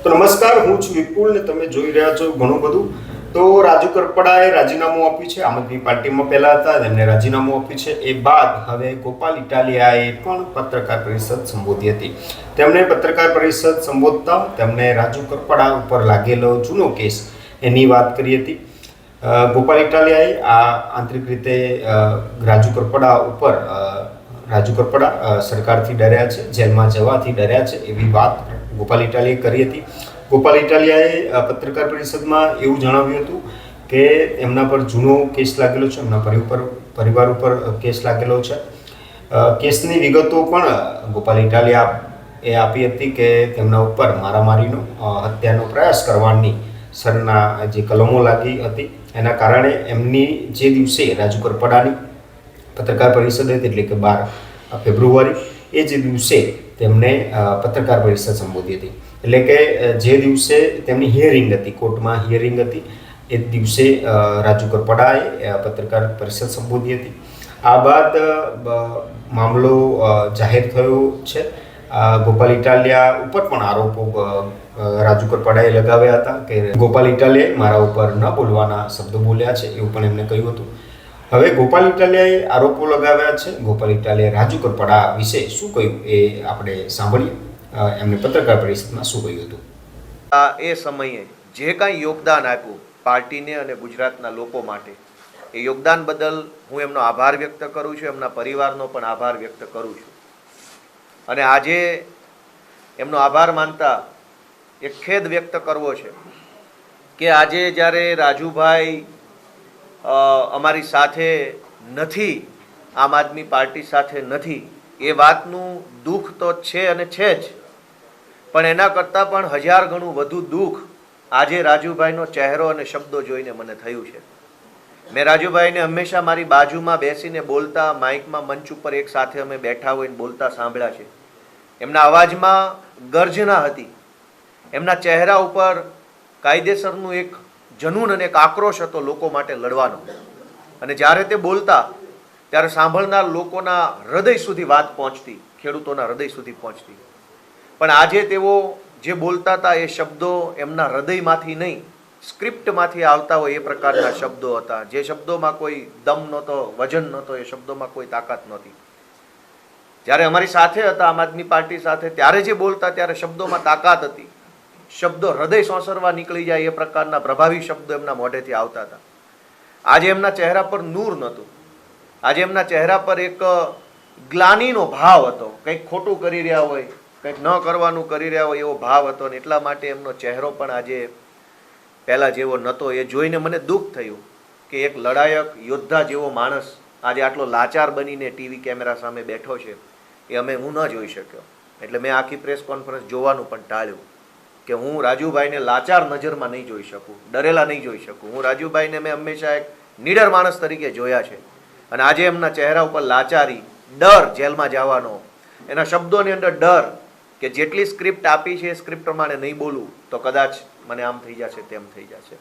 તો નમસ્કાર, હું છું વિપુલ ને તમે જોઈ રહ્યા છો ઘણું બધું. તો રાજુ કરપડાએ રાજીનામું આપ્યું છે. આમ આદમી પાર્ટીમાં પહેલા હતા, તેમને રાજીનામું આપ્યું છે. એ બાદ હવે ગોપાલ ઇટાલિયાએ પણ પત્રકાર પરિષદ સંબોધી હતી. તેમણે પત્રકાર પરિષદ સંબોધતા તેમણે રાજુ કરપડા ઉપર લાગેલો જૂનો કેસ એની વાત કરી હતી. ગોપાલ ઇટાલિયાએ આ આંતરિક રીતે રાજુ કરપડા સરકારથી ડર્યા છે, જેલમાં જવાથી ડર્યા છે એવી વાત ગોપાલ ઇટાલિયાએ કરી હતી. ગોપાલ ઇટાલિયાએ પત્રકાર પરિષદમાં એવું જણાવ્યું હતું કે એમના પર જૂનો કેસ લાગેલો છે, એમના પરિવાર ઉપર કેસ લાગેલો છે. કેસની વિગતો પણ ગોપાલ ઇટાલિયાએ આપી હતી કે તેમના ઉપર મારામારીનો, હત્યાનો પ્રયાસ કરવાની સરના જે કલમો લાગી હતી. એના કારણે એમની જે દિવસે રાજુ કરપડાની પત્રકાર પરિષદ હતી, એટલે કે 12 ફેબ્રુઆરી, એ જે દિવસે તેમણે પત્રકાર પરિષદ સંબોધી હતી. એટલે કે જે દિવસે તેમની હિયરિંગ હતી, કોર્ટમાં હિયરિંગ હતી, એ દિવસે રાજુ કરપડાએ પત્રકાર પરિષદ સંબોધી હતી. આ બાદ મામલો જાહેર થયો છે. ગોપાલ ઇટાલિયા ઉપર પણ આરોપો રાજુ કરપડાએ લગાવ્યા હતા કે ગોપાલ ઇટાલિયાએ મારા ઉપર ન બોલવાના શબ્દો બોલ્યા છે, એવું પણ એમણે કહ્યું હતું. હવે ગોપાલ ઇટાલિયાએ આરોપો લગાવ્યા છે. ગોપાલ ઇટાલિયાએ રાજુ કરપડા વિશે શું કહ્યું એ આપણે સાંભળીએ. એમને પત્રકાર પરિષદમાં શું કહ્યું હતું. એ સમયે જે કાંઈ યોગદાન આપ્યું પાર્ટીને અને ગુજરાતના લોકો માટે, એ યોગદાન બદલ હું એમનો આભાર વ્યક્ત કરું છું. એમના પરિવારનો પણ આભાર વ્યક્ત કરું છું. અને આજે એમનો આભાર માનતા એક ખેદ વ્યક્ત કરવો છે કે આજે જ્યારે રાજુભાઈ અમારી સાથે નથી, આમ આદમી પાર્ટી સાથે નથી, એ વાતનું દુઃખ તો છે અને છે જ, પણ એના કરતાં પણ 1000 ગણું વધુ દુઃખ આજે રાજુભાઈનો ચહેરો અને શબ્દો જોઈને મને થયું છે. મેં રાજુભાઈને હંમેશા મારી બાજુમાં બેસીને બોલતા, માઇકમાં મંચ ઉપર એક સાથે અમે બેઠા હોઈને બોલતા સાંભળ્યા છે. એમના અવાજમાં ગર્જના હતી, એમના ચહેરા ઉપર કાયદેસરનું એક જનૂન અને એક આક્રોશ હતો લોકો માટે લડવાનો. અને જ્યારે તે બોલતા ત્યારે સાંભળનાર લોકોના હૃદય સુધી વાત પહોંચતી, ખેડૂતોના હૃદય સુધી પહોંચતી. પણ આજે તેઓ જે બોલતા હતા એ શબ્દો એમના હૃદયમાંથી નહીં, સ્ક્રિપ્ટમાંથી આવતા હોય એ પ્રકારના શબ્દો હતા. જે શબ્દોમાં કોઈ દમ નહોતો, વજન નહોતો, એ શબ્દોમાં કોઈ તાકાત નહોતી. જ્યારે અમારી સાથે હતા, આમ આદમી પાર્ટી સાથે, ત્યારે જે બોલતા ત્યારે શબ્દોમાં તાકાત હતી. શબ્દો હૃદય સોંસરવા નીકળી જાય એ પ્રકારના પ્રભાવી શબ્દો એમના મોઢેથી આવતા હતા. આજે એમના ચહેરા પર નૂર નહોતું. આજે એમના ચહેરા પર એક ગ્લાનીનો ભાવ હતો. કંઈક ખોટું કરી રહ્યા હોય, કંઈક ન કરવાનું કરી રહ્યા હોય એવો ભાવ હતો. ને એટલા માટે એમનો ચહેરો પણ આજે પહેલા જેવો નહોતો. એ જોઈને મને દુઃખ થયું કે એક લડાયક યોદ્ધા જેવો માણસ આજે આટલો લાચાર બનીને ટીવી કેમેરા સામે બેઠો છે, એ હું ન જોઈ શક્યો. એટલે મેં આખી પ્રેસ કોન્ફરન્સ જોવાનું પણ ટાળ્યું કે હું રાજુભાઈને લાચાર નજરમાં નહીં જોઈ શકું, ડરેલા નહીં જોઈ શકું. હું રાજુભાઈને મેં હંમેશા એક નીડર માણસ તરીકે જોયા છે. અને આજે એમના ચહેરા ઉપર લાચારી, ડર જેલમાં જવાનો, એના શબ્દોની અંદર ડર કે જેટલી સ્ક્રિપ્ટ આપી છે એ સ્ક્રિપ્ટ પ્રમાણે નહીં બોલું તો કદાચ મને આમ થઈ જશે, તેમ થઈ જશે.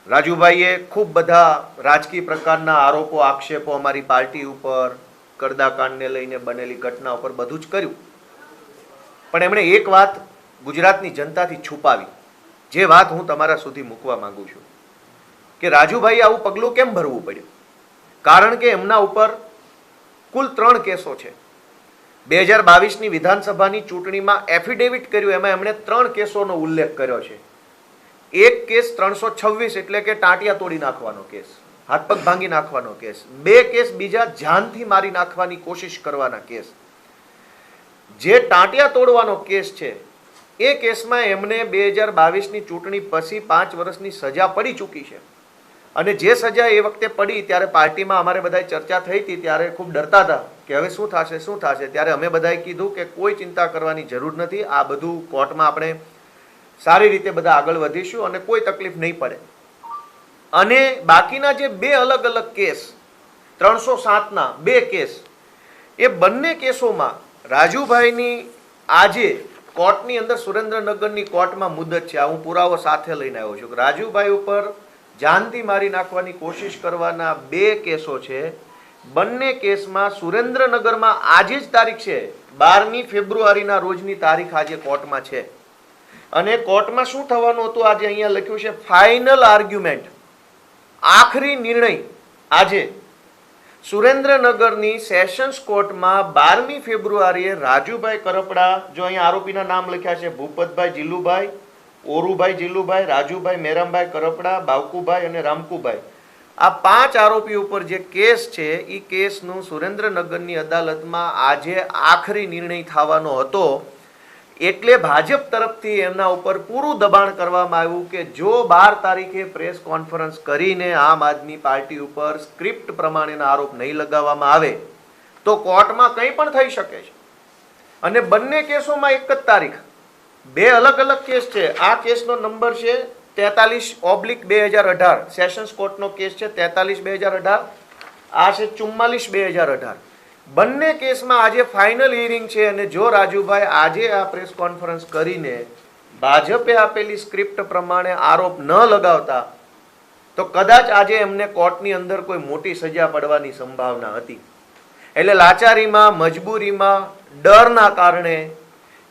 રાજુભાઈએ ખૂબ બધા રાજકીય પ્રકારના આરોપો, આક્ષેપો અમારી પાર્ટી ઉપર, કરદાકાંડને લઈને બનેલી ઘટના ઉપર બધું જ કર્યું. પણ એમણે એક વાત ગુજરાતની જનતાથી છુપાવી, જે વાત હું તમારા સુધી મૂકવા માંગુ છું કે રાજુભાઈએ આવું પગલું કેમ ભરવું પડ્યું. કારણ કે એમના ઉપર કુલ 3 કેસો છે. 2022ની વિધાનસભાની ચૂંટણીમાં એફિડેવિટ કર્યું, એમાં એમણે 3 કેસોનો ઉલ્લેખ કર્યો છે. એક કેસ 326 એટલે કે ટાંટિયા તોડી નાખવાનો કેસ, હાથ પગ ભાંગી નાખવાનો કેસ. 2 કેસ બીજા જાનથી મારી નાખવાની કોશિશ કરવાના કેસ. જે ટાંટિયા તોડવાનો કેસ છે એ કેસમાં એમને 2022ની ચૂંટણી પછી 5 વર્ષની સજા પડી ચૂકી છે. અને જે સજા એ વખતે પડી ત્યારે પાર્ટીમાં અમારે બધાએ ચર્ચા થઈ હતી, ત્યારે ખૂબ ડરતા હતા કે હવે શું થશે શું થશે. ત્યારે અમે બધાએ કીધું કે કોઈ ચિંતા કરવાની જરૂર નથી, આ બધું કોર્ટમાં આપણે સારી રીતે બધા આગળ વધીશું અને કોઈ તકલીફ નહીં પડે. અને બાકીના જે 2 અલગ અલગ કેસ, 307ના 2 કેસ, એ બંને કેસોમાં રાજુભાઈની આજે કોર્ટની અંદર, સુરેન્દ્રનગરની કોર્ટમાં મુદત છે. આ હું પુરાવો સાથે લઈને આવ્યો છું કે રાજુભાઈ ઉપર જાનથી મારી નાખવાની કોશિશ કરવાના 2 કેસો છે. બંને કેસમાં સુરેન્દ્રનગરમાં આજે જ તારીખ છે, 12મી ફેબ્રુઆરીના રોજની તારીખ આજે કોર્ટમાં છે. અને કોર્ટમાં શું થવાનું હતું આજે અહીંયા લખ્યું છે ફાઇનલ આર્ગ્યુમેન્ટ, આખરી નિર્ણય આજે સુરેન્દ્રનગરની સેશન્સ કોર્ટમાં 12મી ફેબ્રુઆરીએ રાજુભાઈ કરપડા, જો અહીંયા આરોપીના નામ લખ્યા છે ભૂપતભાઈ જીલુભાઈ, ઓરુભાઈ જીલુભાઈ, રાજુભાઈ મેરામભાઈ કરપડા, બાવકુભાઈ અને રામકુભાઈ, આ 5 આરોપી ઉપર જે કેસ છે એ કેસનું સુરેન્દ્રનગરની અદાલતમાં આજે આખરી નિર્ણય થવાનો હતો. એટલે ભાજપ તરફથી એમના ઉપર પૂરું દબાણ કરવામાં આવ્યું કે જો 12 તારીખે પ્રેસ કોન્ફરન્સ કરીને આમ આદમી પાર્ટી ઉપર સ્ક્રિપ્ટ પ્રમાણેના આરોપ નહીં લગાવવામાં આવે તો કોર્ટમાં કંઈ પણ થઈ શકે છે. અને બંને કેસોમાં એક જ તારીખ, 2 અલગ અલગ કેસ છે. આ કેસનો નંબર છે 43/2018, સેશન્સ કોર્ટનો કેસ છે 43/2018, આ છે 44/2018. બંને કેસમાં આજે ફાઇનલ હિયરિંગ છે. અને જો રાજુભાઈ આજે આ પ્રેસ કોન્ફરન્સ કરીને ભાજપે આપેલી સ્ક્રિપ્ટ પ્રમાણે આરોપ ન લગાવતા તો કદાચ આજે એમને કોર્ટની અંદર કોઈ મોટી સજા પડવાની સંભાવના હતી. એટલે લાચારીમાં, મજબૂરીમાં, ડરના કારણે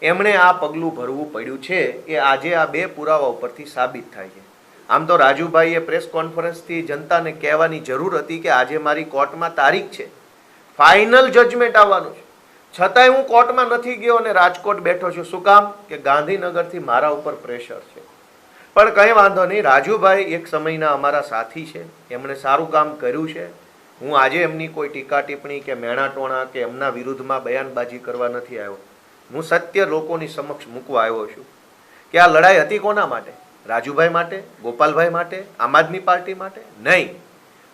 એમણે આ પગલું ભરવું પડ્યું છે. એ આજે આ 2 પુરાવા ઉપરથી સાબિત થાય છે. આમ તો રાજુભાઈએ પ્રેસ કોન્ફરન્સથી જનતાને કહેવાની જરૂર હતી કે આજે મારી કોર્ટમાં તારીખ છે, ફાઇનલ જજમેન્ટ આવવાનું છે, છતાંય હું કોર્ટમાં નથી ગયો અને રાજકોટ બેઠો છું. શું કામ? કે ગાંધીનગરથી મારા ઉપર પ્રેશર છે. પણ કંઈ વાંધો નહીં, રાજુભાઈ એક સમયના અમારા સાથી છે, એમણે સારું કામ કર્યું છે. હું આજે એમની કોઈ ટીકા ટિપ્પણી કે મેણાટોણા કે એમના વિરુદ્ધમાં બયાનબાજી કરવા નથી આવ્યો. હું સત્ય લોકોની સમક્ષ મૂકવા આવ્યો છું કે આ લડાઈ હતી કોના માટે? રાજુભાઈ માટે, ગોપાલભાઈ માટે, આમ આદમી પાર્ટી માટે? નહીં.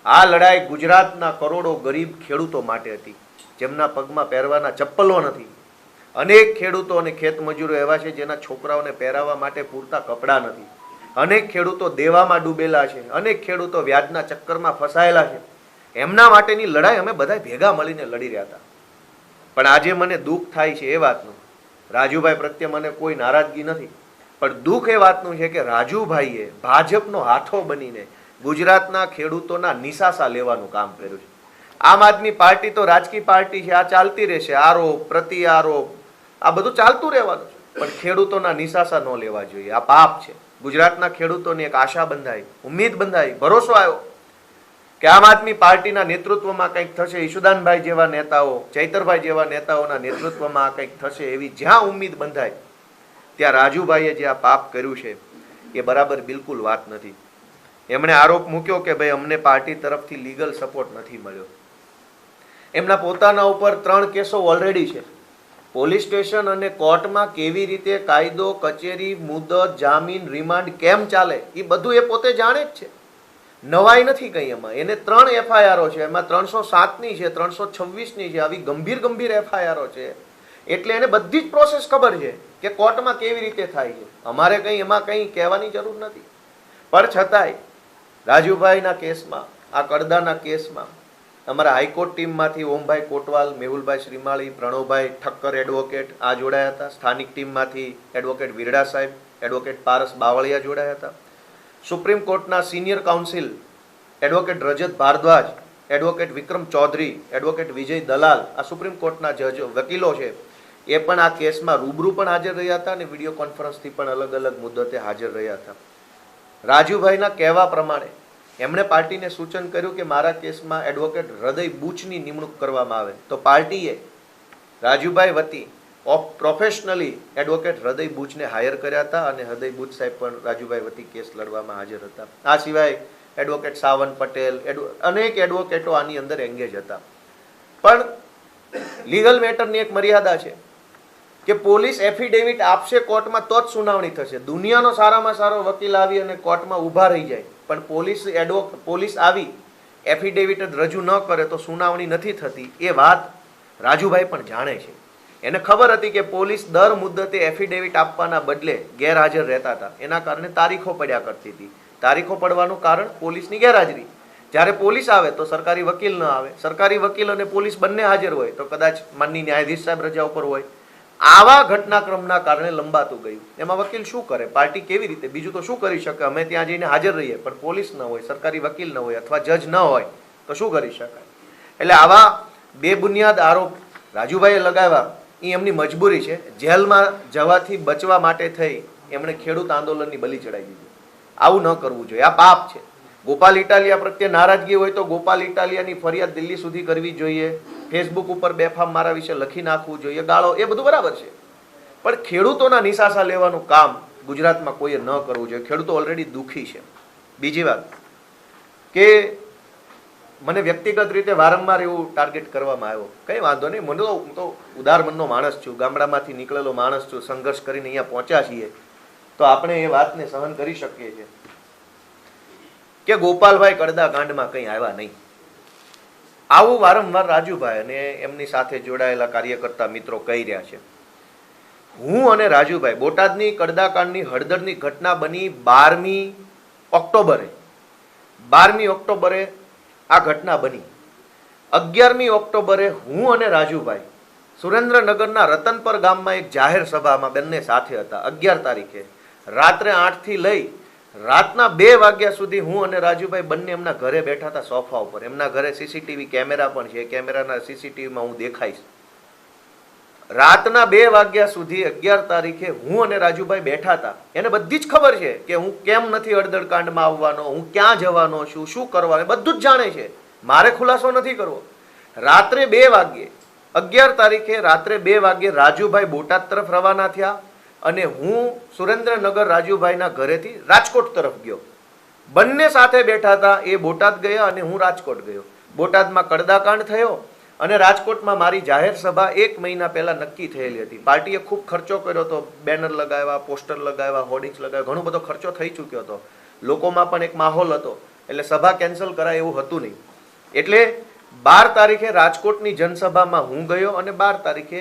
આ લડાઈ ગુજરાતના કરોડો ગરીબ ખેડૂતો માટે હતી, જેમના પગમાં પહેરવાના ચપ્પલો નથી. અનેક ખેડૂતો અને ખેતમજૂરો એવા છે જેના છોકરાઓને પહેરાવવા માટે પૂરતા કપડાં નથી. અનેક ખેડૂતો દેવામાં ડૂબેલા છે, અનેક ખેડૂતો વ્યાજના ચક્કરમાં ફસાયેલા છે. એમના માટેની લડાઈ અમે બધા ભેગા મળીને લડી રહ્યા હતા. પણ આજે મને દુઃખ થાય છે એ વાતનું, રાજુભાઈ પ્રત્યે મને કોઈ નારાજગી નથી, પણ દુઃખ એ વાતનું છે કે રાજુભાઈએ ભાજપનો હાથો બનીને ગુજરાતના ખેડૂતોના નિશાસા લેવાનું કામ કર્યું છે. આમ આદમી પાર્ટી તો રાજકીય પાર્ટી છે, આ ચાલતી રહેશે, આરોપ પ્રતિ આરોપ આ બધું ચાલતું રહેવાનું છે, પણ ખેડૂતોના નિશાસા ન લેવા જોઈએ. આ પાપ છે. ગુજરાતના ખેડૂતોની એક આશા બંધાઈ, ઉમ્મીદ બંધાઈ, ભરોસો આવ્યો કે આમ આદમી પાર્ટીના નેતૃત્વમાં કંઈક થશે, ઈશુદાનભાઈ જેવા નેતાઓ, ચૈતરભાઈ જેવા નેતાઓના નેતૃત્વમાં આ કંઈક થશે, એવી જ્યાં ઉમ્મીદ બંધાય ત્યાં રાજુભાઈએ જે આ પાપ કર્યું છે એ બરાબર બિલકુલ વાત નથી. એમણે આરોપ મૂક્યો કે ભાઈ અમને પાર્ટી તરફથી લીગલ સપોર્ટ નથી મળ્યો. એમના પોતાના ઉપર 3 કેસો ઓલરેડી છે. પોલીસ સ્ટેશન અને કોર્ટમાં કેવી રીતે કાયદો, કચેરી, મુદત, જામીન, રિમાન્ડ કેમ ચાલે એ બધું એ પોતે જાણે જ છે. નવાઈ નથી કઈ એમાં. એને 3 એફઆઈઆરો છે, એમાં 307ની છે, 326ની છે, આવી ગંભીર એફઆઈઆરો છે. એટલે એને બધી જ પ્રોસેસ ખબર છે કે કોર્ટમાં કેવી રીતે થાય છે. અમારે કંઈ એમાં કંઈ કહેવાની જરૂર નથી. પણ છતાંય રાજુભાઈના કેસમાં, આ કડદાના કેસમાં અમારા હાઈકોર્ટ ટીમમાંથી ઓમભાઈ કોટવાલ, મેહુલભાઈ શ્રીમાળી, પ્રણવભાઈ ઠક્કર એડવોકેટ આ જોડાયા હતા. સ્થાનિક ટીમમાંથી એડવોકેટ વિરડા સાહેબ, એડવોકેટ પારસ બાવળિયા જોડાયા હતા. સુપ્રીમ કોર્ટના સિનિયર કાઉન્સિલ એડવોકેટ રજત ભારદ્વાજ, એડવોકેટ વિક્રમ ચૌધરી, એડવોકેટ વિજય દલાલ, આ સુપ્રીમ કોર્ટના જજ વકીલો છે, એ પણ આ કેસમાં રૂબરૂ પણ હાજર રહ્યા હતા અને વિડીયો કોન્ફરન્સથી પણ અલગ અલગ મુદ્દતે હાજર રહ્યા હતા. રાજુભાઈના કહેવા પ્રમાણે એમણે પાર્ટીને સૂચન કર્યું કે મારા કેસમાં એડવોકેટ હૃદય બુચની નિમણૂક કરવામાં આવે, તો પાર્ટીએ રાજુભાઈ વતી પ્રોફેશનલી એડવોકેટ હૃદય બુચને હાયર કર્યા હતા અને હૃદય બુચ સાહેબ પણ રાજુભાઈ વતી કેસ લડવામાં હાજર હતા. આ સિવાય એડવોકેટ સાવન પટેલ, અનેક એડવોકેટો આની અંદર એંગેજ હતા. પણ લીગલ મેટરની એક મર્યાદા છે કે પોલીસ એફિડેવિટ આપશે કોર્ટમાં તો જ સુનાવણી થશે. દુનિયાનો સારામાં સારો વકીલ આવી અને કોર્ટમાં ઊભા રહી જાય, પણ પોલીસ આવી એફિડેવિટ જ રજૂ ન કરે તો સુનાવણી નથી થતી. એ વાત રાજુભાઈ પણ જાણે છે. એને ખબર હતી કે પોલીસ દર મુદ્દતે એફિડેવિટ આપવાના બદલે ગેરહાજર રહેતા હતા, એના કારણે તારીખો પડ્યા કરતી હતી. તારીખો પડવાનું કારણ પોલીસની ગેરહાજરી. જ્યારે પોલીસ આવે તો સરકારી વકીલ ન આવે, સરકારી વકીલ અને પોલીસ બંને હાજર હોય તો કદાચ માનની ન્યાયાધીશ સાહેબ રજા ઉપર હોય. આવા ઘટનાક્રમના કારણે લંબાતું ગયું. એમાં વકીલ શું કરે? પાર્ટી કેવી રીતે? બીજું તો શું કરી શકે? અમે ત્યાં જઈને હાજર રહીએ, પણ પોલીસ ન હોય, સરકારી વકીલ ન હોય અથવા જજ ન હોય તો શું કરી શકાય? એટલે આવા બેબુનિયાદ આરોપ રાજુભાઈએ લગાવ્યા એ એમની મજબૂરી છે. જેલમાં જવાથી બચવા માટે થઈ એમણે ખેડૂત આંદોલનની બલી ચડાવી દીધી. આવું ન કરવું જોઈએ, આ પાપ છે. ગોપાલ ઇટાલિયા પ્રત્યે નારાજગી હોય તો ગોપાલ ઇટાલિયાની ફરિયાદ દિલ્હી સુધી કરવી જોઈએ, ફેસબુક ઉપર બેફામ મારા વિશે લખી નાખવું જોઈએ, ગાળો, એ બધું બરાબર છે, પણ ખેડૂતોના નિશાસા લેવાનું કામ ગુજરાતમાં કોઈએ ન કરવું જોઈએ. ખેડૂતો ઓલરેડી દુઃખી છે. બીજી વાત કે મને વ્યક્તિગત રીતે વારંવાર એવું ટાર્ગેટ કરવામાં આવ્યો. કંઈ વાંધો નહીં, મને તો હું તો ઉદાર મનનો માણસ છું, ગામડામાંથી નીકળેલો માણસ છું, સંઘર્ષ કરીને અહીંયા પહોંચ્યા છીએ, તો આપણે એ વાતને સહન કરી શકીએ છીએ કે ગોપાલભાઈ કડદા કાંડમાં કંઈ આવ્યા નહીં. આવું વારંવાર રાજુભાઈ અને એમની સાથે જોડાયેલા કાર્યકર્તા મિત્રો કહી રહ્યા છે. હું અને રાજુભાઈ બોટાદની કડદાકાંડની હળદરની ઘટના બની 12મી ઓક્ટોબરે આ ઘટના બની. 11મી ઓક્ટોબરે હું અને રાજુભાઈ સુરેન્દ્રનગરના રતનપર ગામમાં એક જાહેર સભામાં બંને સાથે હતા. 11 તારીખે રાત્રે 8 થી લઈ રાતના 2 વાગ્યા સુધી હું અને રાજુભાઈ બંને એમના ઘરે બેઠા હતા, સોફા ઉપર. એમના ઘરે સીસીટીવી કેમેરા પણ છે, કેમેરાના સીસીટીવીમાં હું દેખાઈશ. રાતના 2 વાગ્યા સુધી 11 તારીખે હું અને રાજુભાઈ બેઠા હતા. એને બધી જ ખબર છે કે હું કેમ નથી હળદર કાંડમાં આવવાનો, હું ક્યાં જવાનો છું, શું કરવાનું, બધું જ જાણે છે. મારે ખુલાસો નથી કરવો. રાત્રે 2 વાગ્યે 11 તારીખે રાત્રે 2 વાગ્યે રાજુભાઈ બોટાદ તરફ રવાના થયા અને હું સુરેન્દ્રનગર રાજુભાઈના ઘરેથી રાજકોટ તરફ ગયો. બંને સાથે બેઠા હતા. એ બોટાદ ગયા અને હું રાજકોટ ગયો. બોટાદમાં કડદાકાંડ થયો અને રાજકોટમાં મારી જાહેર સભા 1 મહિના પહેલા નક્કી થયેલી હતી. પાર્ટીએ ખૂબ ખર્ચો કર્યો હતો, બેનર લગાવ્યા, પોસ્ટર લગાવ્યા, હોર્ડિંગ્સ લગાવ્યા, ઘણો બધો ખર્ચો થઈ ચૂક્યો હતો. લોકોમાં પણ એક માહોલ હતો, એટલે સભા કેન્સલ કરાય એવું હતું નહીં. એટલે 12 તારીખે રાજકોટની જનસભામાં હું ગયો અને 12 તારીખે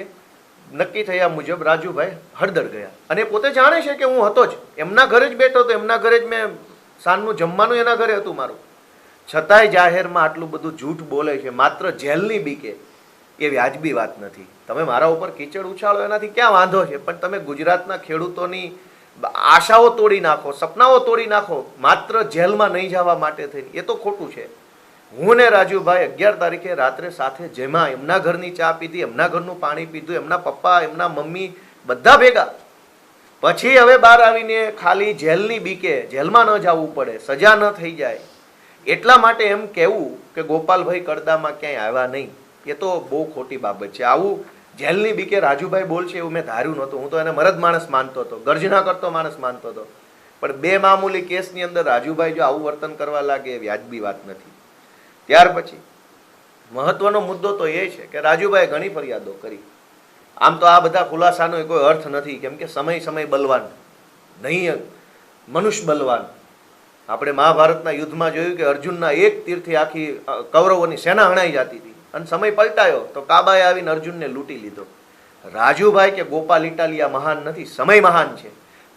નક્કી થયા મુજબ રાજુભાઈ હળદર ગયા. અને પોતે જાણે છે કે હું હતો જ, એમના ઘરે જ બેઠો હતો, એમના ઘરે જ મેં સાંજનું જમવાનું એના ઘરે હતું મારું. છતાંય જાહેરમાં આટલું બધું જૂઠ બોલે છે માત્ર જેલની બીકે. એ વ્યાજબી વાત નથી. તમે મારા ઉપર કીચડ ઉછાળો એનાથી ક્યાં વાંધો છે, પણ તમે ગુજરાતના ખેડૂતોની આશાઓ તોડી નાખો, સપનાઓ તોડી નાખો માત્ર જેલમાં નહીં જવા માટે થઈને, એ તો ખોટું છે. હું ને રાજુભાઈ 11 તારીખે રાત્રે સાથે જેમાં એમના ઘરની ચા પીધી, એમના ઘરનું પાણી પીધું, એમના પપ્પા, એમના મમ્મી બધા ભેગા. પછી હવે બહાર આવીને ખાલી જેલની બીકે, જેલમાં ન જવું પડે, સજા ન થઈ જાય એટલા માટે એમ કહેવું કે ગોપાલભાઈ કડદામાં ક્યાંય આવ્યા નહીં, એ તો બહુ ખોટી બાબત છે. આવું જેલની બીકે રાજુભાઈ બોલશે એવું મેં ધાર્યું નહોતું. હું તો એને મરદ માણસ માનતો હતો, ગર્જના કરતો માણસ માનતો હતો, પણ બે મામૂલી કેસની અંદર રાજુભાઈ જો આવું વર્તન કરવા લાગે એ વ્યાજબી વાત નથી. ત્યાર પછી મહત્વનો મુદ્દો તો એ છે કે રાજુભાઈએ ઘણી ફરિયાદો કરી. આમ તો આ બધા ખુલાસાનો કોઈ અર્થ નથી, કેમ કે સમય બલવાન નહીં, મનુષ્ય બલવાન. આપણે મહાભારતના યુદ્ધમાં જોયું કે અર્જુનના એક તીરથી આખી કૌરવોની સેના હણાઈ જતી હતી અને સમય પલટાયો તો કાબાએ આવીને અર્જુનને લૂંટી લીધો. રાજુભાઈ કે ગોપાલ ઇટાલિયા મહાન નથી, સમય મહાન છે.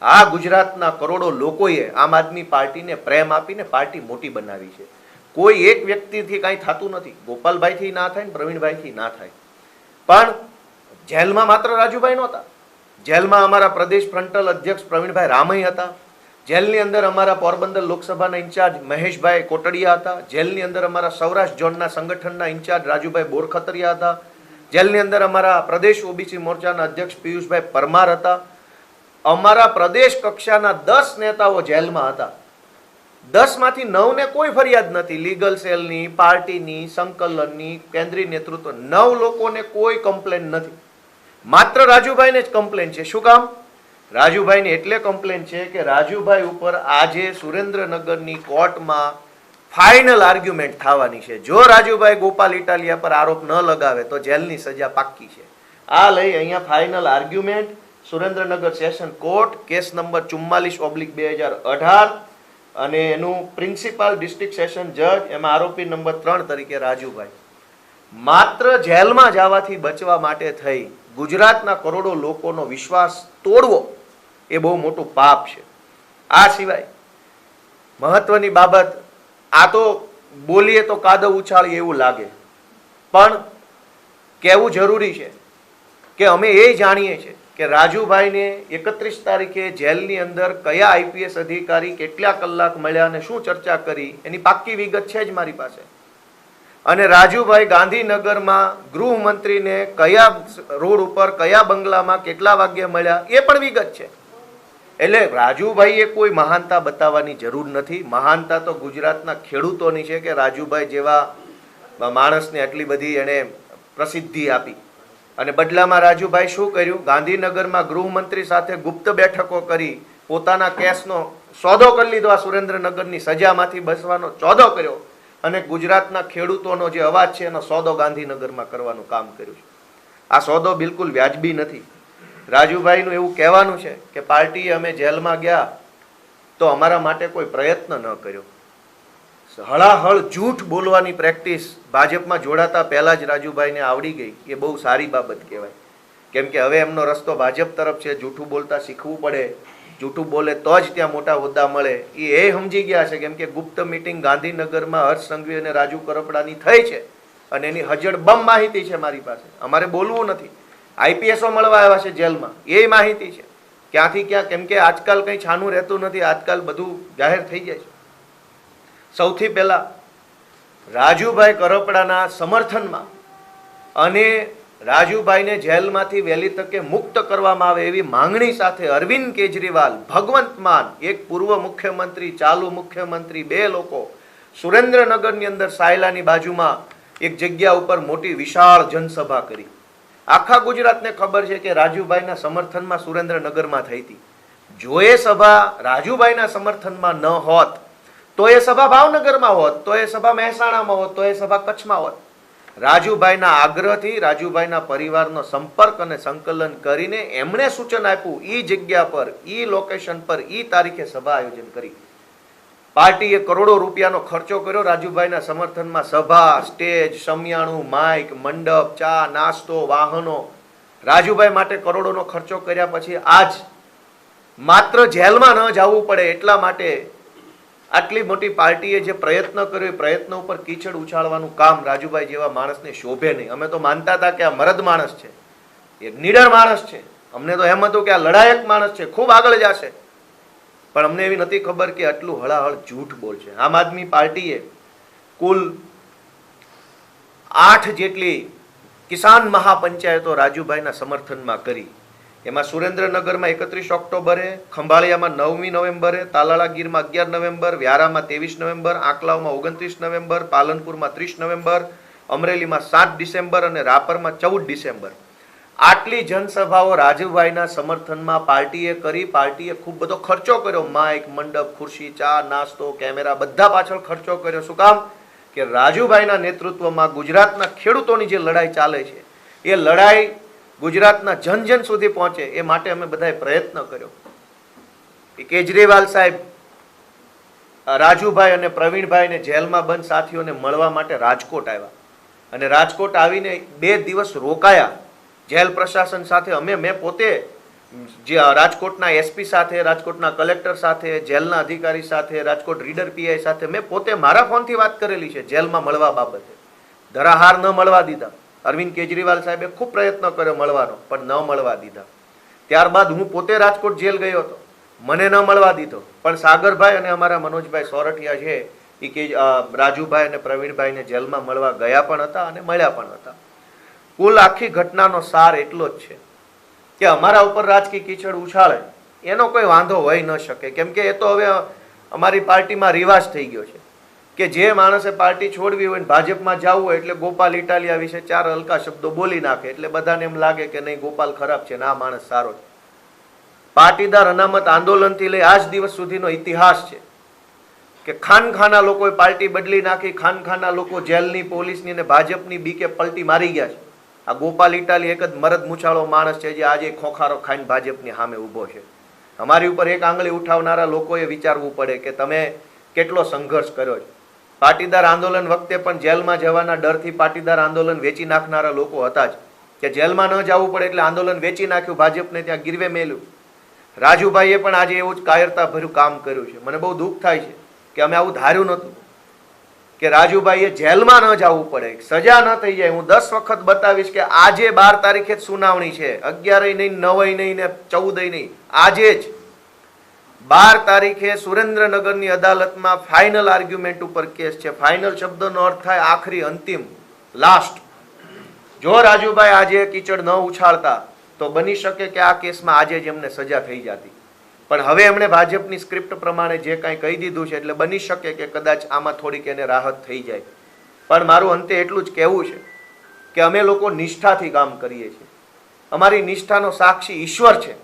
આ ગુજરાતના કરોડો લોકોએ આમ આદમી પાર્ટીને પ્રેમ આપીને પાર્ટી મોટી બનાવી છે. કોઈ એક વ્યક્તિથી કાંઈ થતું નથી. ગોપાલભાઈથી ના થાય ને પ્રવીણભાઈથી ના થાય. પણ જેલમાં માત્ર રાજુભાઈ નહોતા. જેલમાં અમારા પ્રદેશ ફ્રન્ટલ અધ્યક્ષ પ્રવીણભાઈ રામઈ હતા. જેલની અંદર અમારા પોરબંદર લોકસભાના ઇન્ચાર્જ મહેશભાઈ કોટડિયા હતા. જેલની અંદર અમારા સૌરાષ્ટ્ર ઝોનના સંગઠનના ઇન્ચાર્જ રાજુભાઈ બોરખતરિયા હતા. જેલની અંદર અમારા પ્રદેશ ઓબીસી મોરચાના અધ્યક્ષ પિયુષભાઈ પરમાર હતા. અમારા પ્રદેશ કક્ષાના 10 નેતાઓ જેલમાં હતા. 10 માંથી 9 ને કોઈ ફરિયાદ નથી. લીગલ સેલની, પાર્ટીની, સંકલનની, કેન્દ્રીય નેતૃત્વ 9 લોકોને કોઈ કમ્પ્લેન નથી. માત્ર રાજુભાઈને જ કમ્પ્લેન છે. શું કામ? રાજુભાઈને એટલે કમ્પ્લેન છે કે રાજુભાઈ ઉપર આજે સુરેન્દ્રનગરની કોર્ટમાં ફાઇનલ આર્ગ્યુમેન્ટ થવાની છે. જો રાજુભાઈ ગોપાલ ઇટાલિયા પર આરોપ ન લગાવે તો જેલની સજા પાક્કી છે. આ લઈ અહીંયા final argument Surendranagar session court, case number 44/2018 અને એનું પ્રિન્સિપાલ ડિસ્ટ્રિક્ટ સેશન જજ, એમાં આરોપી નંબર 3 તરીકે રાજુભાઈ. માત્ર જેલમાં જવાથી બચવા માટે થઈ ગુજરાતના કરોડો લોકોનો વિશ્વાસ તોડવો એ બહુ મોટું પાપ છે. આ સિવાય મહત્વની બાબત, આ તો બોલીએ તો કાદવ ઉછાળીએ એવું લાગે, પણ કહેવું જરૂરી છે કે અમે એ જાણીએ છીએ કે રાજુભાઈને 31 તારીખે જેલની અંદર કયા આઈપીએસ અધિકારી કેટલા કલાક મળ્યા અને શું ચર્ચા કરી એની પાક્કી વિગત છે જ મારી પાસે. અને રાજુભાઈ ગાંધીનગરમાં ગૃહમંત્રીને કયા રોડ ઉપર કયા બંગલામાં કેટલા વાગ્યે મળ્યા એ પણ વિગત છે. એટલે રાજુભાઈએ કોઈ મહાનતા બતાવવાની જરૂર નથી. મહાનતા તો ગુજરાતના ખેડૂતોની છે કે રાજુભાઈ જેવા માણસને આટલી બધી એણે પ્રસિદ્ધિ આપી. અને બદલામાં રાજુભાઈ શું કર્યું? ગાંધીનગરમાં ગૃહમંત્રી સાથે ગુપ્ત બેઠકો કરી પોતાના કેસનો સોદો કરી લીધો. આ સુરેન્દ્રનગરની સજામાંથી બચવાનો સોદો કર્યો અને ગુજરાતના ખેડૂતોનો જે અવાજ છે એનો સોદો ગાંધીનગરમાં કરવાનું કામ કર્યું છે. આ સોદો બિલકુલ વ્યાજબી નથી. રાજુભાઈનું એવું કહેવાનું છે કે પાર્ટીએ અમે જેલમાં ગયા તો અમારા માટે કોઈ પ્રયત્ન ન કર્યો. હળાહળ જૂઠ બોલવાની પ્રેક્ટિસ ભાજપમાં જોડાતા પહેલા જ રાજુભાઈને આવડી ગઈ. એ બહુ સારી બાબત કહેવાય. કેમ કે હવે એમનો રસ્તો ભાજપ તરફ છે. જૂઠું બોલતા શીખવું પડે. જૂઠું બોલે તો જ ત્યાં મોટા હોદ્દા મળે એ સમજી ગયા છે. કેમ કે ગુપ્ત મિટિંગ ગાંધીનગરમાં હર્ષ સંઘવી અને રાજુ કરપડાની થઈ છે અને એની હજડબમ માહિતી છે મારી પાસે. અમારે બોલવું નથી. આઈપીએસઓ મળવા આવ્યા છે જેલમાં, એ માહિતી છે ક્યાંથી ક્યાં. કેમ કે આજકાલ કંઈ છાનું રહેતું નથી. આજકાલ બધું જાહેર થઈ જાય છે. સૌથી પહેલા રાજુભાઈ કરપડાના સમર્થનમાં અને રાજુભાઈને જેલમાંથી વહેલી તકે મુક્ત કરવામાં આવે એવી માંગણી સાથે અરવિંદ કેજરીવાલ, ભગવંત માન, એક પૂર્વ મુખ્યમંત્રી, ચાલુ મુખ્યમંત્રી, બે લોકો સુરેન્દ્રનગરની અંદર સાયલાની બાજુમાં એક જગ્યા ઉપર મોટી વિશાળ જનસભા કરી. આખા ગુજરાતને ખબર છે કે રાજુભાઈના સમર્થનમાં સુરેન્દ્રનગરમાં થઈ હતી. જો એ સભા રાજુભાઈના સમર્થનમાં ન હોત તો એ સભા ભાવનગરમાં હોત, તો એ સભા મહેસાણામાં હોત, તો એ સભા કચ્છમાં હોત. રાજુભાઈના આગ્રહથી રાજુભાઈના પરિવારનો સંપર્ક અને સંકલન કરીને એમણે સૂચન આપ્યું ઈ જગ્યા પર, ઈ લોકેશન પર, ઈ તારીખે સભા આયોજન કરી. પાર્ટીએ કરોડો રૂપિયાનો ખર્ચો કર્યો રાજુભાઈના સમર્થનમાં. સભા, સ્ટેજ, શમિયાણું, માઇક, મંડપ, ચા, નાસ્તો, વાહનો. રાજુભાઈ માટે કરોડોનો ખર્ચો કર્યા પછી આજ માત્ર જેલમાં ન જવું પડે એટલા માટે આટલી મોટી પાર્ટીએ જે પ્રયત્ન કર્યો એ પ્રયત્ન ઉપર કીચડ ઉછાળવાનું કામ રાજુભાઈ જેવા માણસને શોભે નહીં. અમે તો માનતા હતા કે આ મરદ માણસ છે, એક નીડર માણસ છે. અમને તો એમ હતું કે આ લડાયક માણસ છે, ખૂબ આગળ જશે. પણ અમને એવી નથી ખબર કે આટલું હળાહળ જૂઠ બોલશે. આમ આદમી પાર્ટીએ કુલ 8 જેટલી કિસાન મહાપંચાયતો રાજુભાઈના સમર્થનમાં કરી. એમાં સુરેન્દ્રનગરમાં 31 ઓક્ટોબરે, ખંભાળિયામાં 9મી નવેમ્બરે, તાલાળાગીરમાં 11 નવેમ્બર, વ્યારામાં 23 નવેમ્બર, આંકલાવમાં 29 નવેમ્બર, પાલનપુરમાં 30 નવેમ્બર, અમરેલીમાં 7 ડિસેમ્બર અને રાપરમાં 14 ડિસેમ્બર. આટલી જનસભાઓ રાજુભાઈના સમર્થનમાં પાર્ટીએ કરી. પાર્ટીએ ખૂબ બધો ખર્ચો કર્યો. માઇક, મંડપ, ખુરશી, ચા, નાસ્તો, કેમેરા બધા પાછળ ખર્ચો કર્યો. શું કામ? કે રાજુભાઈના નેતૃત્વમાં ગુજરાતના ખેડૂતોની જે લડાઈ ચાલે છે એ લડાઈ ગુજરાતના જન જન સુધી પહોંચે એ માટે અમે બધાએ પ્રયત્ન કર્યો. કેજરીવાલ સાહેબ રાજુભાઈ અને પ્રવીણભાઈને જેલમાં બંધ સાથીઓને મળવા માટે રાજકોટ આવ્યા અને રાજકોટ આવીને 2 દિવસ રોકાયા જેલ પ્રશાસન સાથે. મેં પોતે જે રાજકોટના એસપી સાથે, રાજકોટના કલેક્ટર સાથે, જેલના અધિકારી સાથે, રાજકોટ રીડર પીઆઈ સાથે મેં પોતે મારા ફોનથી વાત કરેલી છે જેલમાં મળવા બાબતે. ધરાહાર ન મળવા દીધા. અરવિંદ કેજરીવાલ સાહેબે ખૂબ પ્રયત્ન કર્યો મળવાનો, પણ ન મળવા દીધા. ત્યારબાદ હું પોતે રાજકોટ જેલ ગયો હતો, મને ન મળવા દીધો. પણ સાગરભાઈ અને અમારા મનોજભાઈ સોરઠિયા છે એ કે રાજુભાઈ અને પ્રવીણભાઈને જેલમાં મળવા ગયા પણ હતા અને મળ્યા પણ હતા. કુલ આખી ઘટનાનો સાર એટલો જ છે કે અમારા ઉપર રાજકીય કીચડ ઉછાળે એનો કોઈ વાંધો હોઈ ન શકે. કેમ કે એ તો હવે અમારી પાર્ટીમાં રિવાજ થઈ ગયો છે કે જે માણસે પાર્ટી છોડવી હોય ને ભાજપમાં જવું હોય એટલે ગોપાલ ઇટાલિયા વિશે 4 હલકા શબ્દો બોલી નાખે એટલે બધાને એમ લાગે કે નહીં ગોપાલ ખરાબ છે ને આ માણસ સારો છે. પાટીદાર અનામત આંદોલનથી લઈ આજ દિવસ સુધીનો ઇતિહાસ છે કે ખાનખાના લોકોએ પાર્ટી બદલી નાખી. ખાનખાના લોકો જેલની, પોલીસની અને ભાજપની બીકે પલટી મારી ગયા છે. આ ગોપાલ ઇટાલી એક જ મરદ મૂછાળો માણસ છે જે આજે ખોખારો ખાઈને ભાજપની સામે ઊભો છે. અમારી ઉપર એક આંગળી ઉઠાવનારા લોકોએ વિચારવું પડે કે તમે કેટલો સંઘર્ષ કર્યો છે. પાટીદાર આંદોલન વખતે પણ જેલમાં જવાના ડરથી પાટીદાર આંદોલન વેચી નાખનારા લોકો હતા જ કે જેલમાં ન જવું પડે એટલે આંદોલન વેચી નાખ્યું, ભાજપને ત્યાં ગીરવે મેલ્યું. રાજુભાઈએ પણ આજે એવું જ કાયરતાભર્યું કામ કર્યું છે. મને બહુ દુઃખ થાય છે કે અમે આવું ધાર્યું નહોતું કે રાજુભાઈએ જેલમાં ન જવું પડે, સજા ન થઈ જાય. હું 10 વખત બતાવીશ કે આજે 12 તારીખે જ સુનાવણી છે, 11 નહીં, 9 નહીં ને 14 નહીં. આજે જ 12 તારીખે સુરેન્દ્રનગરની અદાલતમાં ફાઇનલ આર્ગ્યુમેન્ટ ઉપર કેસ છે. ફાઇનલ શબ્દનો અર્થ થાય આખરી, અંતિમ, લાસ્ટ. જો રાજુભાઈ આજે કીચડ ન ઉછાળતા તો બની શકે કે આ કેસમાં આજે જ એમને સજા થઈ જતી. પણ હવે એમણે ભાજપની સ્ક્રિપ્ટ પ્રમાણે જે કાંઈ કહી દીધું છે એટલે બની શકે કે કદાચ આમાં થોડીક એને રાહત થઈ જાય. પણ મારું અંતે એટલું જ કહેવું છે કે અમે લોકો નિષ્ઠાથી કામ કરીએ છીએ. અમારી નિષ્ઠાનો સાક્ષી ઈશ્વર છે.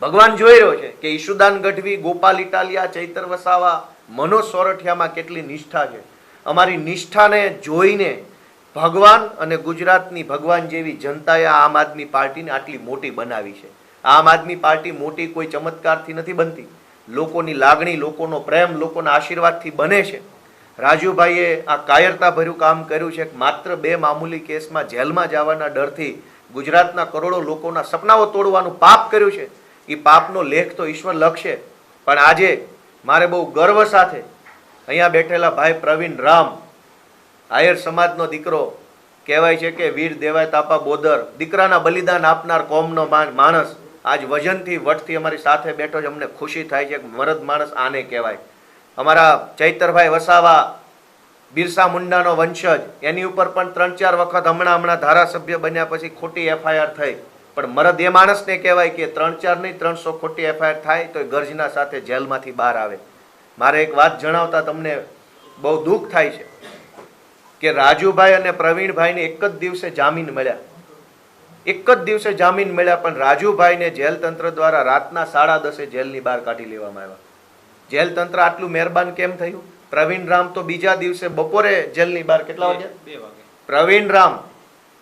ભગવાન જોઈ રહ્યો છે કે ઈશુદાન ગઢવી, ગોપાલ ઇટાલિયા, ચૈતર વસાવા, મનોજ સોરઠિયામાં કેટલી નિષ્ઠા છે. અમારી નિષ્ઠાને જોઈને ભગવાન અને ગુજરાતની ભગવાન જેવી જનતાએ આમ આદમી પાર્ટીને આટલી મોટી બનાવી છે. આમ આદમી પાર્ટી મોટી કોઈ ચમત્કારથી નથી બનતી. લોકોની લાગણી, લોકોનો પ્રેમ, લોકોના આશીર્વાદથી બને છે. રાજુભાઈએ આ કાયરતા ભર્યું કામ કર્યું છે. માત્ર 2 મામૂલી કેસમાં જેલમાં જવાના ડરથી ગુજરાતના કરોડો લોકોના સપનાઓ તોડવાનું પાપ કર્યું છે. એ પાપનો લેખ તો ઈશ્વર લખશે. પણ આજે મારે બહુ ગર્વ સાથે અહીંયા બેઠેલા ભાઈ પ્રવીણ રામ, આયર સમાજનો દીકરો, કહેવાય છે કે વીર દેવાય તાપા બોદર, દીકરાના બલિદાન આપનાર કોમનો માણસ આજ વજનથી વટથી અમારી સાથે બેઠો છે. અમને ખુશી થાય છે કે મરદ માણસ આને કહેવાય. અમારા ચૈતરભાઈ વસાવા, બિરસા મુંડાનો વંશજ, એની ઉપર પણ 3-4 વખત હમણાં ધારાસભ્ય બન્યા પછી ખોટી FIR થઈ. પણ મરદ એ માણસને કહેવાય કે 3-4 નહીં 300 ખોટી FIR થાય તો ગર્જના સાથે જેલમાંથી બહાર આવે. મારે એક વાત જણાવતા તમને બહુ દુઃખ થાય છે કે રાજુભાઈ અને પ્રવીણભાઈને એક જ દિવસે જામીન મળ્યા. એક જ દિવસે જામીન મળ્યા, પણ રાજુભાઈને જેલ તંત્ર દ્વારા રાતના 10:30 જેલની બહાર કાઢી લેવામાં આવ્યા. જેલ તંત્ર આટલું મહેરબાન કેમ થયું? પ્રવીણ રામ તો બીજા દિવસે બપોરે જેલની બહાર, કેટલા વાગ્યા? 2 વાગે. પ્રવીણ રામ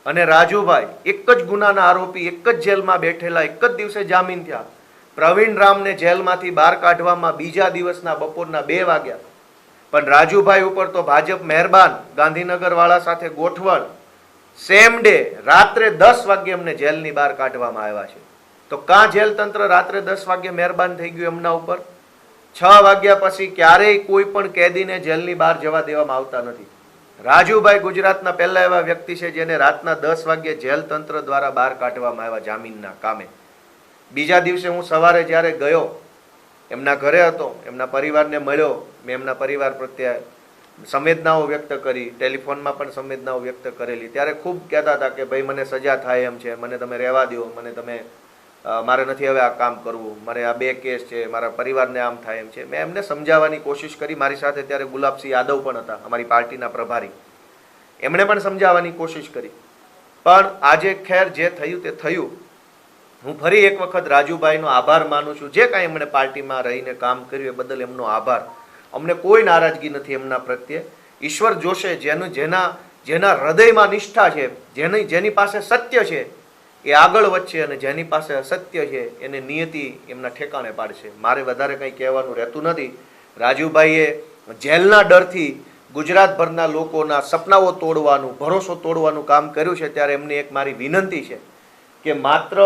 અને રાજુભાઈ એક જ ગુનાના આરોપી, એક જ જેલમાં બેઠેલા, એક જ દિવસે જામીન થયા. પ્રવીણ રામને જેલમાંથી બહાર કાઢવામાં બીજા દિવસના બપોરના 2 વાગ્યા. પણ રાજુભાઈ ઉપર તો ભાજપ મહેરબાન, ગાંધીનગર વાળા સાથે ગોઠવણ, સેમ ડે રાત્રે 10 વાગ્યે અમને જેલની બહાર કાઢવામાં આવ્યા છે. તો કાં જેલ તંત્ર રાત્રે 10 વાગ્યે મહેરબાન થઈ ગયું એમના ઉપર? 6 વાગ્યા પછી ક્યારેય કોઈ પણ કેદીને જેલની બહાર જવા દેવામાં આવતા નથી. રાજુભાઈ ગુજરાતના પહેલા એવા વ્યક્તિ છે જેને રાતના 10 વાગ્યે જેલ તંત્ર દ્વારા બહાર કાઢવામાં આવ્યા જામીનના કામે. બીજા દિવસે હું સવારે જ્યારે ગયો, એમના ઘરે હતો, એમના પરિવારને મળ્યો, મેં એમના પરિવાર પ્રત્યે સંવેદનાઓ વ્યક્ત કરી, ટેલિફોનમાં પણ સંવેદનાઓ વ્યક્ત કરેલી. ત્યારે ખૂબ કહેતા હતા કે ભાઈ મને સજા થાય એમ છે, મને તમે રહેવા દો, મને તમે, મારે નથી હવે આ કામ કરવું, મારે આ 2 કેસ છે, મારા પરિવારને આમ થાય એમ છે. મેં એમને સમજાવવાની કોશિશ કરી. મારી સાથે ત્યારે ગુલાબસિંહ યાદવ પણ હતા, અમારી પાર્ટીના પ્રભારી. એમણે પણ સમજાવવાની કોશિશ કરી. પણ આજે ખેર જે થયું તે થયું. હું ફરી એક વખત રાજુભાઈનો આભાર માનું છું. જે કાંઈ એમણે પાર્ટીમાં રહીને કામ કર્યું એ બદલ એમનો આભાર. અમને કોઈ નારાજગી નથી એમના પ્રત્યે. ઈશ્વર જોશે જેના હૃદયમાં નિષ્ઠા છે, જેની પાસે સત્ય છે એ આગળ વધશે, અને જેની પાસે અસત્ય છે એને નિયતિ એમના ઠેકાણે પાડશે. મારે વધારે કંઈ કહેવાનું રહેતું નથી. રાજુભાઈએ જેલના ડરથી ગુજરાતભરના લોકોના સપનાઓ તોડવાનું, ભરોસો તોડવાનું કામ કર્યું છે. ત્યારે એમની એક મારી વિનંતી છે કે માત્ર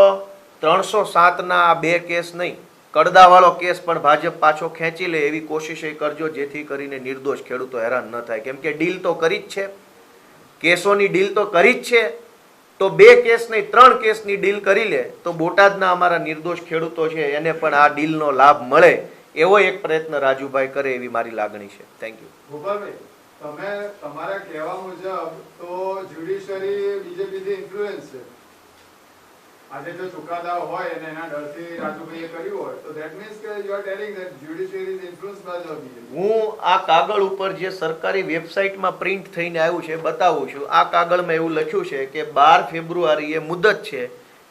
307ના આ 2 કેસ નહીં, કડદાવાળો કેસ પણ ભાજપ પાછો ખેંચી લે એવી કોશિશ એ કરજો, જેથી કરીને નિર્દોષ ખેડૂતો હેરાન ન થાય. કેમ કે ડીલ તો કરી જ છે, કેસોની ડીલ તો કરી જ છે. તો 2 કેસ નહીં 3 કેસની ડીલ કરી લે તો બોટાદના અમારા નિર્દોષ ખેડૂતો છે એને પણ આ ડીલનો લાભ મળે, એવો એક પ્રયત્ન રાજુભાઈ કરે એવી મારી લાગણી છે. Thank you. ગોપાલભાઈ, તમે તમારા કહેવા મુજબ તો જ્યુડિશિયરી બીજેપીથી ઇન્ફ્લુઅન્સ છે. આજે જો ચુકાદા હોય અને એના ડરથી રાજુભાઈએ કર્યું હોય તો ધેટ મીન્સ કે you are telling that judiciary is influenced by the BJP. હું આ કાગળ ઉપર જે સરકારી વેબસાઇટમાં પ્રિન્ટ થઈને આવ્યું છે બતાવું છું. આ કાગળમાં એવું લખ્યું છે કે 12 ફેબ્રુઆરીએ મુદત છે,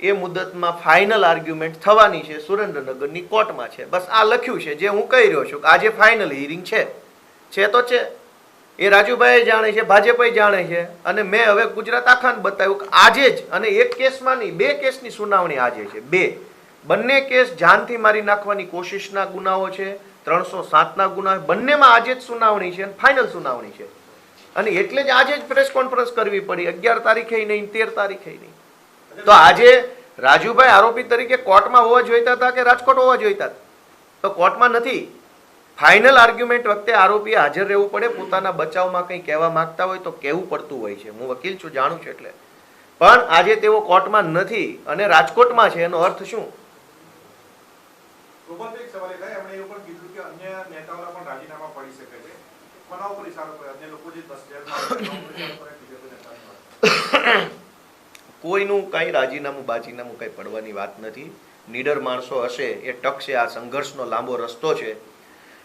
એ મુદતમાં ફાઇનલ આર્ગ્યુમેન્ટ થવાની છે, સુરેન્દ્રનગરની કોર્ટમાં છે. બસ આ લખ્યું છે, જે હું કહી રહ્યો છું કે આજે ફાઇનલ હિયરિંગ છે તો છે. એ રાજુભાઈ જાણે છે, ભાજપે જાણે છે, અને મેં હવે ગુજરાત આખાને બતાવ્યું કે આજે જ, અને એક કેસમાં નહીં 2 કેસની સુનાવણી આજે છે. 2 બંને કેસ જાનથી મારી નાખવાની કોશિશના ગુનાઓ છે, 307ના ગુના, બંનેમાં આજે જ સુનાવણી છે અને ફાઇનલ સુનાવણી છે. અને એટલે જ આજે જ પ્રેસ કોન્ફરન્સ કરવી પડી, 11 તારીખે નહીં, 13 તારીખે નહીં. તો આજે રાજુભાઈ આરોપી તરીકે કોર્ટમાં હોવા જોઈતા હતા કે રાજકોટ હોવા જોઈતા હતા? તો કોર્ટમાં નથી. ફાઇનલ આર્ગ્યુમેન્ટ વખતે આરોપીએ હાજર રહેવું પડે. પોતાના બચાવમાં કંઈ કહેવા માંગતા હોય તો કહેવું પડતું હોય છે. હું વકીલ છું, જાણું છું. એટલે પણ આજે તેઓ કોર્ટમાં નથી અને રાજકોટમાં છે. એનો અર્થ શું? કોઈનું કઈ રાજીનામું બાજીનામું કઈ પડવાની વાત નથી. નીડર માણસો હશે એ ટકશે. આ સંઘર્ષનો લાંબો રસ્તો છે.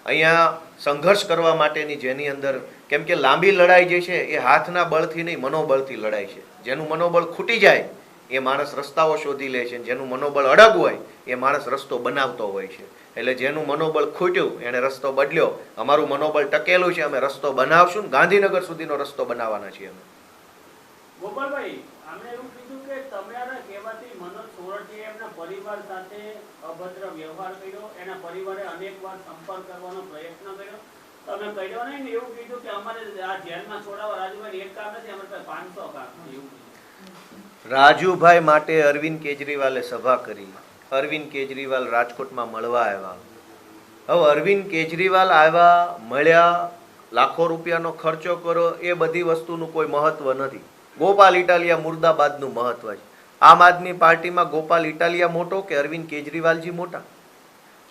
અહીંયા સંઘર્ષ કરવા માટેની જેની અંદર, કેમ કે લાંબી લડાઈ જે છે એ હાથના બળથી નહીં, મનોબળથી લડાઈ છે. જેનું મનોબળ ખૂટી જાય એ માણસ રસ્તાઓ શોધી લે છે, જેનું મનોબળ અડગ હોય એ માણસ રસ્તો બનાવતો હોય છે. એટલે જેનું મનોબળ ખૂટ્યું એણે રસ્તો બદલ્યો. અમારું મનોબળ ટકેલું છે, અમે રસ્તો બનાવશું ને ગાંધીનગર સુધીનો રસ્તો બનાવવાના છીએ અમે. ગોપાલભાઈ, આમણે એવું કીધું કે તમારા કહેવાથી મનોજ સોરઠીએ એમના પરિવાર સાથે અભદ્ર વ્યવહાર કર્યો, એના પરિવારે અનેકવાર સંપર્ક કરવાનો પ્રયત્ન કર્યો, તમે કર્યો નહીં ને એવું કીધું કે અમારે આ જેલમાં છોડાવવા રાજુભાઈ એક કામ નથી, અમારે પાસે 500 કામ છે એવું કીધું. રાજુભાઈ માટે અરવિંદ કેજરીવાલે સભા કરી. અરવિંદ કેજરીવાલ રાજકોટમાં મળવા આવ્યા. હવે અરવિંદ કેજરીવાલ આવ્યા, મળ્યા, લાખો રૂપિયાનો ખર્ચો કરો, એ બધી વસ્તુનું કોઈ મહત્વ નથી. ગોપાલ ઇટાલિયા મુર્દાબાદનું મહત્વ છે. આમ આદમી પાર્ટીમાં ગોપાલ ઇટાલિયા મોટો કે અરવિંદ કેજરીવાલજી મોટા?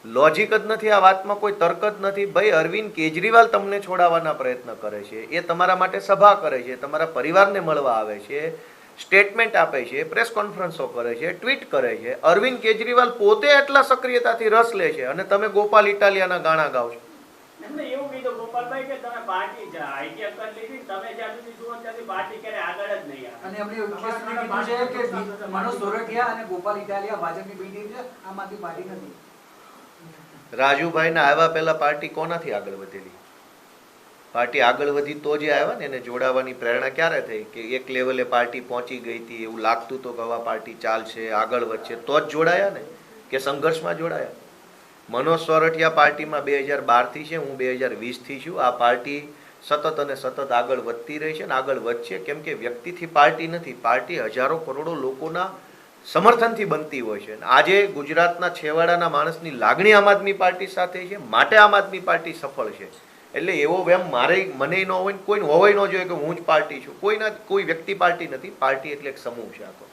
લોજિક જ નથી આ વાતમાં, કોઈ તર્ક જ નથી. ભાઈ અરવિંદ કેજરીવાલ તમને છોડાવવાના પ્રયત્ન કરે છે, એ તમારા માટે સભા કરે છે, તમારા પરિવારને મળવા આવે છે, સ્ટેટમેન્ટ આપે છે, પ્રેસ કોન્ફરન્સો કરે છે, ટ્વીટ કરે છે. અરવિંદ કેજરીવાલ પોતે એટલા સક્રિયતાથી રસ લે છે અને તમે ગોપાલ ઇટાલિયાના ગાણા ગાઓ છો. એમને એવું કીધું ગોપાલભાઈ કે તમે પાર્ટી હાઈટેક કરી લીધી, તમે જ્યાં સુધી જુઓ ત્યાંથી પાર્ટી ક્યારે આગળ જ નહીં આવે. અને એમણે એવું કીધું છે કે મનોજ સોરઠિયા અને ગોપાલ ઇટાલિયા ભાજપની બી ટીમ છે, આમ આદમી પાર્ટી નથી. રાજુભાઈના આવ્યા પહેલા પાર્ટી કોનાથી આગળ વધેલી? પાર્ટી આગળ વધી તો જે આવ્યા ને એને જોડાવાની પ્રેરણા ક્યારે થઈ? કે એક લેવલે પાર્ટી પહોંચી ગઈ હતી, એવું લાગતું તો કે હવે પાર્ટી ચાલશે, આગળ વધશે, તો જ જોડાયા ને, કે સંઘર્ષમાં જોડાયા? મનોજ સોરઠિયા પાર્ટીમાં 2012થી છે, હું 2020થી છું. આ પાર્ટી સતત અને સતત આગળ વધતી રહી છે ને આગળ વધશે, કેમ કે વ્યક્તિથી પાર્ટી નથી, પાર્ટી હજારો કરોડો લોકોના સમર્થનથી બનતી હોય છે. આજે ગુજરાતના છેવાડાના માણસની લાગણી આમ આદમી પાર્ટી સાથે છે, માટે આમ આદમી પાર્ટી સફળ છે. એટલે એવો વેમ મને ન હોય, કોઈને હોવાય ન જોઈએ કે હું જ પાર્ટી છું. કોઈ વ્યક્તિ પાર્ટી નથી, પાર્ટી એટલે એક સમૂહ છે. આ તો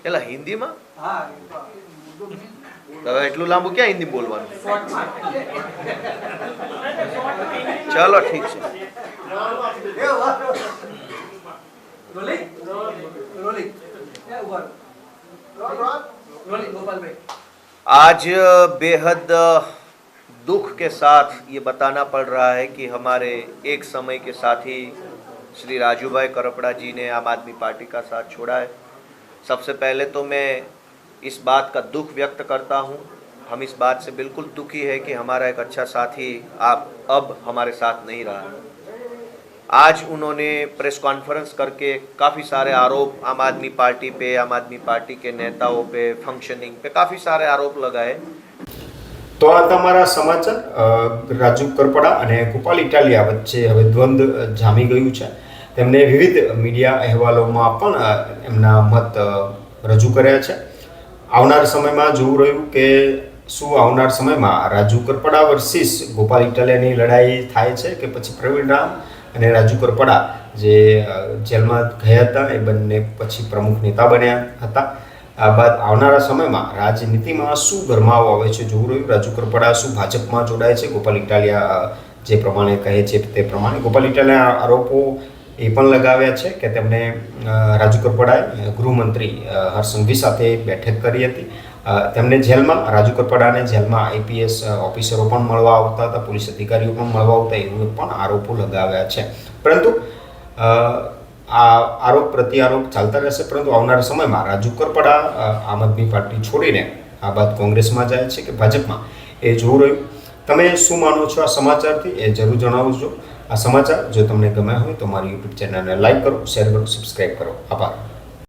એટલે હિન્દીમાં હા, હવે એટલું લાંબુ ક્યાં હિન્દી બોલવાનું? ચલો ઠીક છે. आज बेहद दुख के साथ ये बताना पड़ रहा है कि हमारे एक समय के साथी श्री राजूभाई करपड़ा जी ने आम आदमी पार्टी का साथ छोड़ा है. सबसे पहले तो मैं इस बात का दुख व्यक्त करता हूँ. हम इस बात से बिल्कुल दुखी है कि हमारा एक अच्छा साथी अब हमारे साथ नहीं रहा. आज उन्होंने प्रेस कॉन्फ्रेंस करके काफ़ी सारे आरोप आम आदमी पार्टी पे, आम आदमी पार्टी के नेताओं पे, फंक्शनिंग पे काफ़ी सारे आरोप लगाए. તો આ તમારા સમાચાર. રાજુ કરપડા અને ગોપાલ ઇટાલિયા વચ્ચે હવે દ્વંદ્વ જામી ગયું છે. તેમને વિવિધ મીડિયા અહેવાલોમાં પણ એમના મત રજૂ કર્યા છે. આવનાર સમયમાં જોવું રહ્યું કે શું આવનાર સમયમાં રાજુ કરપડા વર્સિસ ગોપાલ ઇટાલિયાની લડાઈ થાય છે કે પછી પ્રવીણ રામ અને રાજુ કરપડા જે જેલમાં ગયા હતા એ બંને પછી પ્રમુખ નેતા બન્યા હતા. આ બાદ આવનારા સમયમાં રાજનીતિમાં શું ગરમાવો આવે છે જોવું રહ્યું. રાજુ કરપડા શું ભાજપમાં જોડાય છે? ગોપાલ ઇટાલિયા જે પ્રમાણે કહે છે તે પ્રમાણે ગોપાલ ઇટાલિયા આરોપો એ પણ લગાવ્યા છે કે તેમણે રાજુ કરપડાએ ગૃહમંત્રી હર્ષ સંઘવી સાથે બેઠક કરી હતી. તેમને જેલમાં, રાજુ કરપડાને જેલમાં આઈપીએસ ઓફિસરો પણ મળવા આવતા હતા, પોલીસ અધિકારીઓ પણ મળવા આવતા, એવું પણ આરોપો લગાવ્યા છે. પરંતુ આ આરોપ પ્રત્યારોપ ચાલતા રહેશે. પરંતુ આવનારા સમયમાં રાજુ કરપડા આમ આદમી પાર્ટી છોડીને આ બાદ કોંગ્રેસમાં જાય છે કે ભાજપમાં, એ જોવું રહ્યું. તમે શું માનો છો આ સમાચારથી એ જરૂર જણાવજો. આ સમાચાર જો તમને ગમ્યા હોય તો મારી યુટ્યુબ ચેનલને લાઈક કરો, શેર કરો, સબસ્ક્રાઈબ કરો. આભાર.